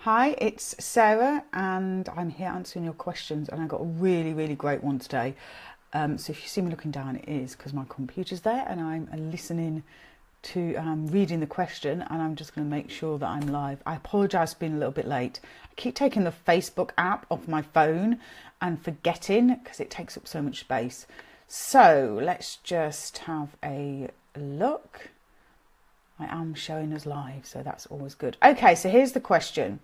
Hi, it's Sarah and I'm here answering your questions, and I got a really great one today. So if you see me looking down, it is because my computer's there and I'm listening to reading the question, and I'm just going to make sure that I'm live. I apologise for being a little bit late. I keep taking the Facebook app off my phone and forgetting because it takes up so much space. So let's just have a look. I am showing us live, so that's always good. Okay, so here's the question.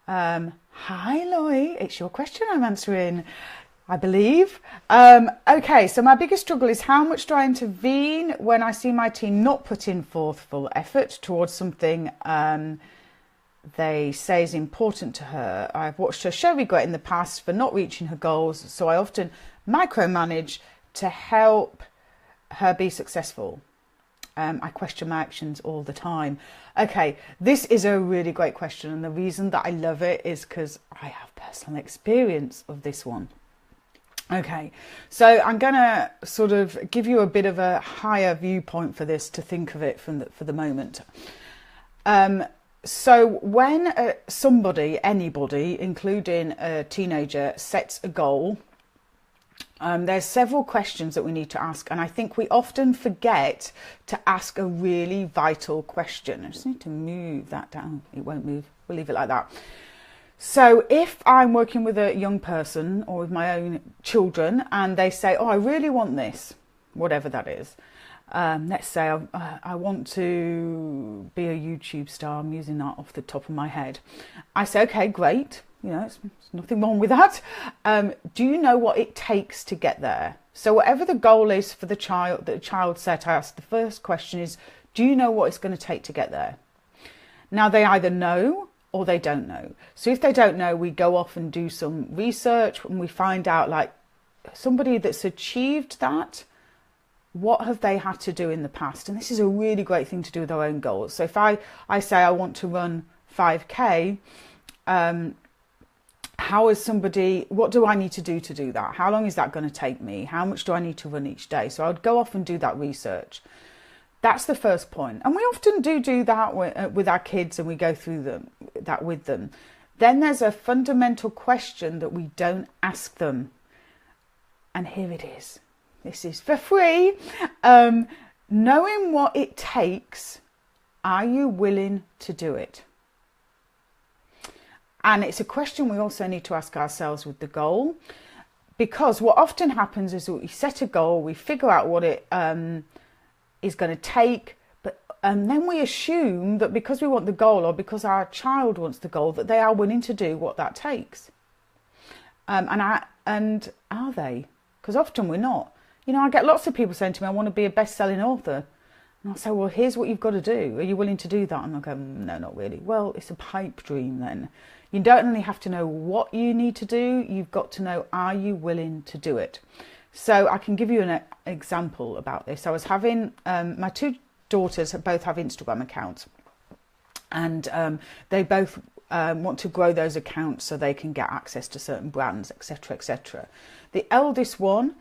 Hi, Loy. It's your question I'm answering, I believe. Okay, so my biggest struggle is how much do I intervene when I see my teen not put in forth full effort towards something they say is important to her. I've watched her show regret in the past for not reaching her goals, so I often micromanage to help her be successful. I question my actions all the time. Okay, this is a really great question, and the reason that I love it is because I have personal experience of this one. Okay, so I'm going to sort of give you a bit of a higher viewpoint for this to think of it for the moment. So when anybody, including a teenager, sets a goal, there's several questions that we need to ask, and I think we often forget to ask a really vital question. I just need to move that down. It won't move. We'll leave it like that. So if I'm working with a young person or with my own children and they say, oh, I really want this, whatever that is. Let's say I want to be a YouTube star. I'm using that off the top of my head. I say, okay, great. You know, it's nothing wrong with that. Do you know what it takes to get there? So whatever the goal is for the child, that the child set, I ask the first question is, do you know what it's going to take to get there? Now they either know or they don't know. So if they don't know, we go off and do some research and we find out, like, somebody that's achieved that, what have they had to do in the past? And this is a really great thing to do with our own goals. So if I say I want to run 5K, what do I need to do that? How long is that going to take me? How much do I need to run each day? So I would go off and do that research. That's the first point. And we often do that with our kids, and we go through that with them. Then there's a fundamental question that we don't ask them. And here it is. This is for free. Knowing what it takes, are you willing to do it? And it's a question we also need to ask ourselves with the goal, because what often happens is that we set a goal, we figure out what it is going to take, and then we assume that because we want the goal, or because our child wants the goal, that they are willing to do what that takes. And are they? Because often we're not. You know, I get lots of people saying to me, I want to be a best-selling author. And I'll say, well, here's what you've got to do. Are you willing to do that? And I'll go, no, not really. Well, it's a pipe dream then. You don't only have to know what you need to do, you've got to know, are you willing to do it? So I can give you an example about this. I was having, my two daughters both have Instagram accounts, and they both want to grow those accounts so they can get access to certain brands, etc., etc. The eldest one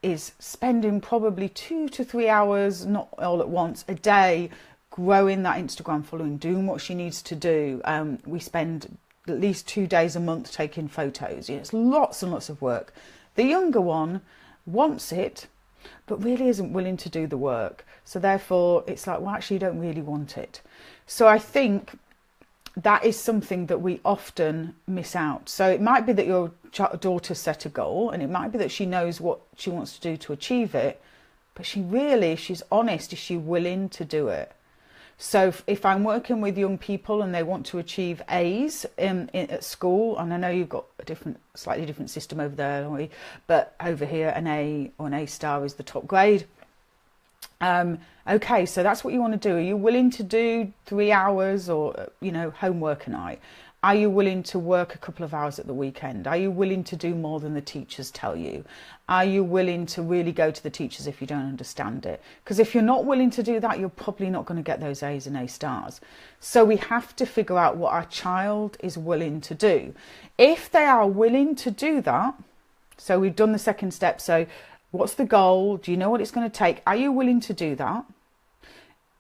is spending probably 2 to 3 hours, not all at once, a day, growing that Instagram following, doing what she needs to do. We spend at least 2 days a month taking photos. You know, it's lots and lots of work. The younger one wants it, but really isn't willing to do the work. So therefore, it's like, well, actually, you don't really want it. So I think that is something that we often miss out. So it might be that your daughter set a goal, and it might be that she knows what she wants to do to achieve it, but she's honest, is she willing to do it? So if I'm working with young people and they want to achieve A's at school, and I know you've got a slightly different system over there, but over here an A or an A star is the top grade. Okay, so that's what you want to do. Are you willing to do 3 hours or, homework a night? Are you willing to work a couple of hours at the weekend? Are you willing to do more than the teachers tell you? Are you willing to really go to the teachers if you don't understand it? Because if you're not willing to do that, you're probably not going to get those A's and A stars. So we have to figure out what our child is willing to do. If they are willing to do that, so we've done the second step. So what's the goal? Do you know what it's going to take? Are you willing to do that?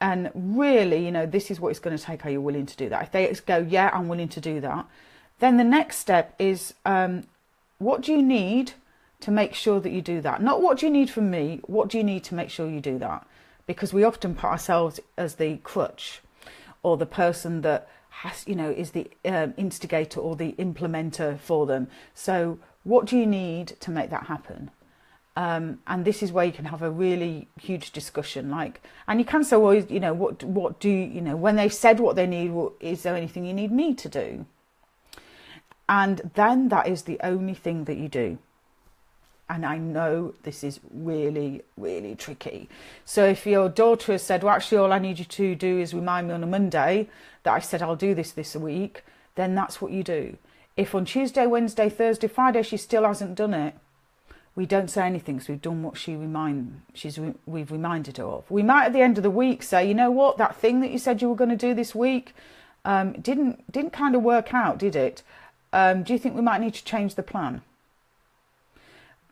And really, you know, this is what it's going to take. Are you willing to do that? If they go, yeah, I'm willing to do that, then the next step is, what do you need to make sure that you do that? Not what do you need from me, what do you need to make sure you do that? Because we often put ourselves as the crutch, or the person that has, you know, is the instigator or the implementer for them. So what do you need to make that happen? And this is where you can have a really huge discussion, like, and you can say, well, you know, what do you know, when they've said what they need, well, is there anything you need me to do? And then that is the only thing that you do. And I know this is really, really tricky. So if your daughter has said, well, actually, all I need you to do is remind me on a Monday that I said I'll do this week, then that's what you do. If on Tuesday, Wednesday, Thursday, Friday, she still hasn't done it, we don't say anything, because we've done what we've reminded her of. We might at the end of the week say, you know what, that thing that you said you were going to do this week didn't kind of work out, did it? Do you think we might need to change the plan?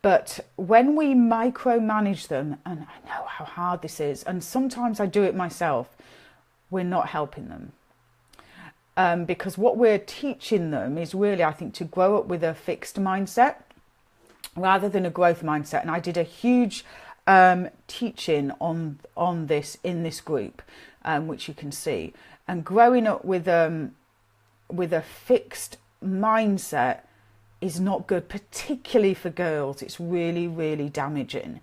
But when we micromanage them, and I know how hard this is, and sometimes I do it myself, we're not helping them. Because what we're teaching them is really, I think, to grow up with a fixed mindset rather than a growth mindset. And I did a huge teaching on this in this group, which you can see. And growing up with a fixed mindset is not good, particularly for girls. It's really, really damaging.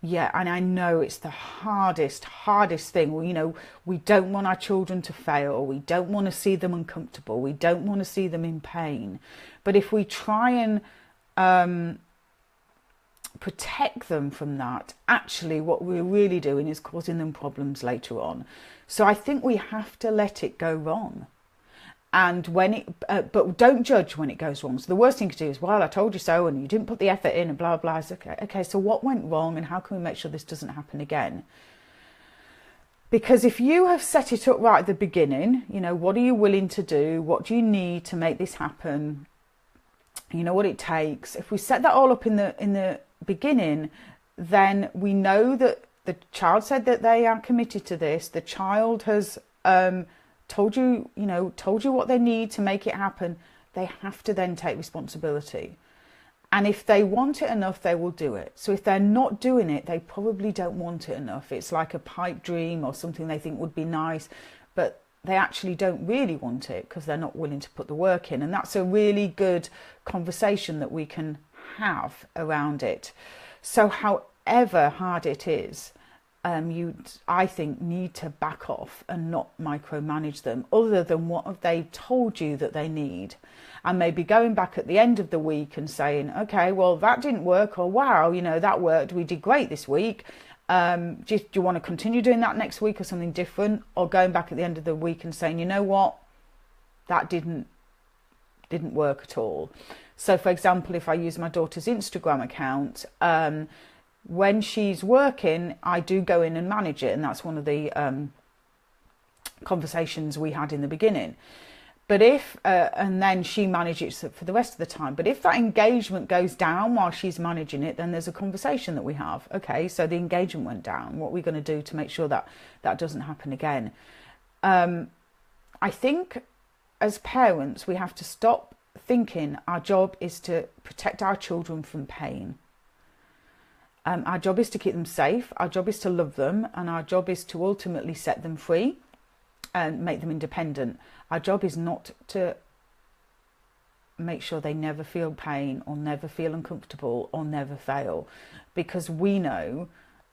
Yeah, and I know it's the hardest thing. Well, you know, we don't want our children to fail. We don't want to see them uncomfortable. We don't want to see them in pain. But if we try and protect them from that, actually what we're really doing is causing them problems later on. So I think we have to let it go wrong. And when it, but don't judge when it goes wrong. So the worst thing to do is, well, I told you so, and you didn't put the effort in, and blah, blah. It's okay, so what went wrong, and how can we make sure this doesn't happen again? Because if you have set it up right at the beginning, you know, what are you willing to do? What do you need to make this happen? You know what it takes. If we set that all up in the beginning, then we know that the child said that they are committed to this. The child has told you what they need to make it happen. They have to then take responsibility. And if they want it enough, they will do it. So if they're not doing it, they probably don't want it enough. It's like a pipe dream or something they think would be nice, but they actually don't really want it because they're not willing to put the work in. And that's a really good conversation that we can have around it. So however hard it is, you, I think, need to back off and not micromanage them, other than what have they told you that they need. And maybe going back at the end of the week and saying, okay, well, that didn't work, or wow, you know, that worked, we did great this week. Do you want to continue doing that next week or something different? Or going back at the end of the week and saying, you know what, that didn't work at all. So for example, if I use my daughter's Instagram account, when she's working, I do go in and manage it. And that's one of the conversations we had in the beginning. But if, and then she manages it for the rest of the time. But if that engagement goes down while she's managing it, then there's a conversation that we have. Okay, so the engagement went down. What are we going to do to make sure that that doesn't happen again? I think as parents, we have to stop thinking our job is to protect our children from pain. Our job is to keep them safe. Our job is to love them. And our job is to ultimately set them free and make them independent. Our job is not to make sure they never feel pain or never feel uncomfortable or never fail, because we know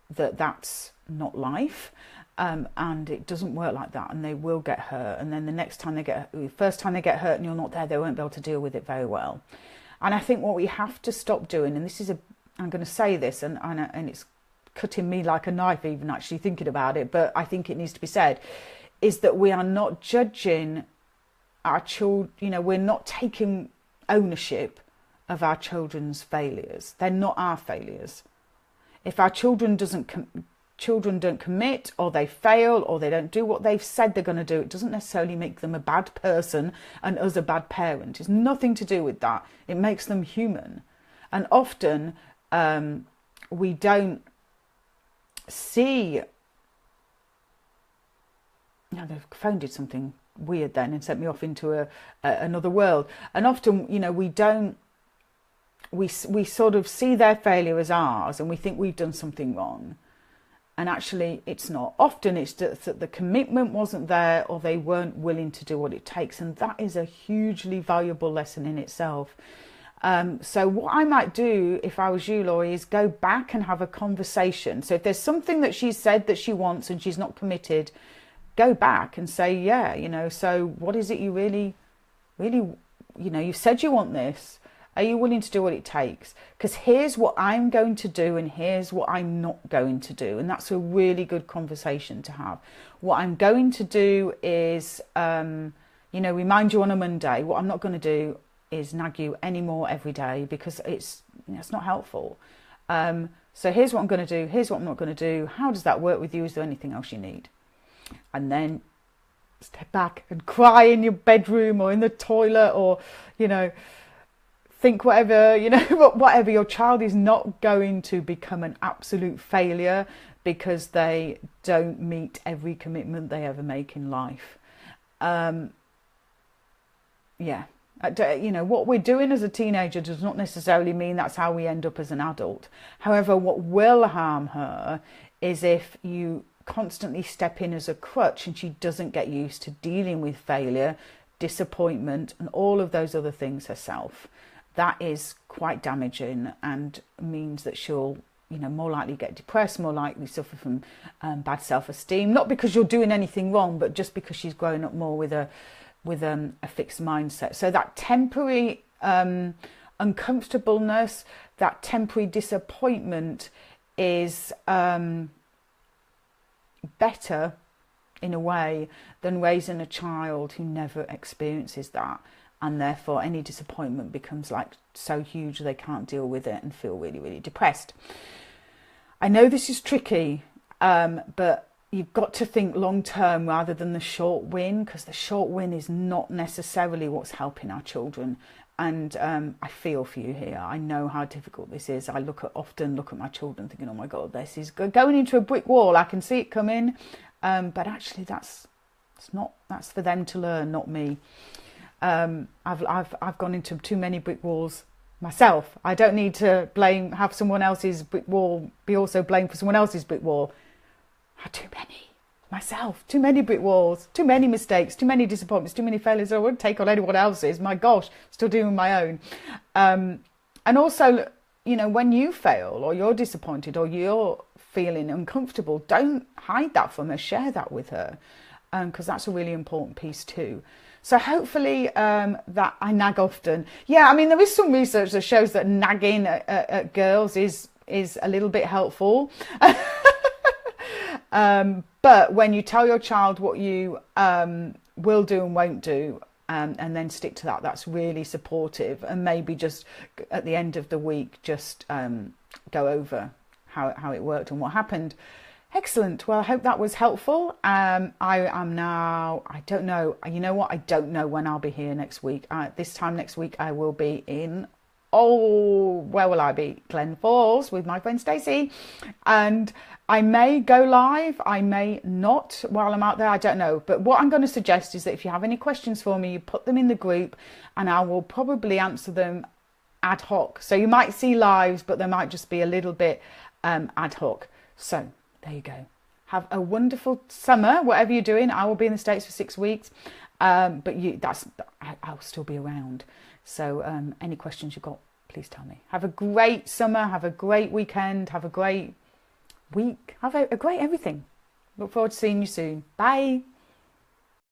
that that's not life, and it doesn't work like that, and they will get hurt. And then the first time they get hurt and you're not there, they won't be able to deal with it very well. And I think what we have to stop doing, and this is I'm going to say this, and it's cutting me like a knife even actually thinking about it, but I think it needs to be said, is that we are not judging our children. You know, we're not taking ownership of our children's failures. They're not our failures. If our children don't commit, or they fail, or they don't do what they've said they're going to do, it doesn't necessarily make them a bad person and us a bad parent. It's nothing to do with that. It makes them human. And often we don't see Now the phone did something weird then and sent me off into another world. And often, you know, we sort of see their failure as ours, and we think we've done something wrong. And actually, it's not. Often it's that the commitment wasn't there, or they weren't willing to do what it takes. And that is a hugely valuable lesson in itself. So what I might do if I was you, Laurie, is go back and have a conversation. So if there's something that she said that she wants and she's not committed, go back and say, yeah, you know, so what is it you really, you know, you said you want this. Are you willing to do what it takes? Because here's what I'm going to do and here's what I'm not going to do. And that's a really good conversation to have. What I'm going to do is, you know, remind you on a Monday. What I'm not going to do is nag you anymore every day, because it's, you know, it's not helpful. So here's what I'm going to do. Here's what I'm not going to do. How does that work with you? Is there anything else you need? And then step back and cry in your bedroom or in the toilet, or, you know, think whatever, you know, whatever. Your child is not going to become an absolute failure because they don't meet every commitment they ever make in life. Yeah. You know, what we're doing as a teenager does not necessarily mean that's how we end up as an adult. However, what will harm her is if you constantly step in as a crutch and she doesn't get used to dealing with failure, disappointment, and all of those other things herself. That is quite damaging and means that she'll, you know, more likely get depressed, more likely suffer from bad self-esteem, not because you're doing anything wrong, but just because she's growing up more with a fixed mindset. So that temporary uncomfortableness, that temporary disappointment is better in a way than raising a child who never experiences that, and therefore any disappointment becomes like so huge they can't deal with it and feel really, really depressed. I know this is tricky, but you've got to think long term rather than the short win, because the short win is not necessarily what's helping our children. And I feel for you here. I know how difficult this is. I often look at my children thinking, oh my God, this is going into a brick wall. I can see it coming. But actually that's for them to learn, not me. I've gone into too many brick walls myself. I don't need to have someone else's brick wall be also blamed for someone else's brick wall. Too many myself, too many brick walls, too many mistakes, too many disappointments, too many failures. I wouldn't take on anyone else's. My gosh, still doing my own. And also, you know, when you fail or you're disappointed or you're feeling uncomfortable, don't hide that from her. Share that with her, because that's a really important piece too. So hopefully that I nag often. Yeah, I mean, there is some research that shows that nagging at girls is a little bit helpful. But when you tell your child what you will do and won't do, and then stick to that, that's really supportive. And maybe just at the end of the week, just go over how it worked and what happened. Excellent. Well, I hope that was helpful. I don't know. You know what? I don't know when I'll be here next week. This time next week, I will be in, where will I be? Glen Falls with my friend Stacey. And I may go live, I may not while I'm out there, I don't know. But what I'm going to suggest is that if you have any questions for me, you put them in the group and I will probably answer them ad hoc. So you might see lives, but they might just be a little bit ad hoc. So there you go. Have a wonderful summer, whatever you're doing. I will be in the States for 6 weeks, but I'll still be around. So any questions you've got, please tell me. Have a great summer, have a great weekend, have a great week, have a great everything. Look forward to seeing you soon. Bye.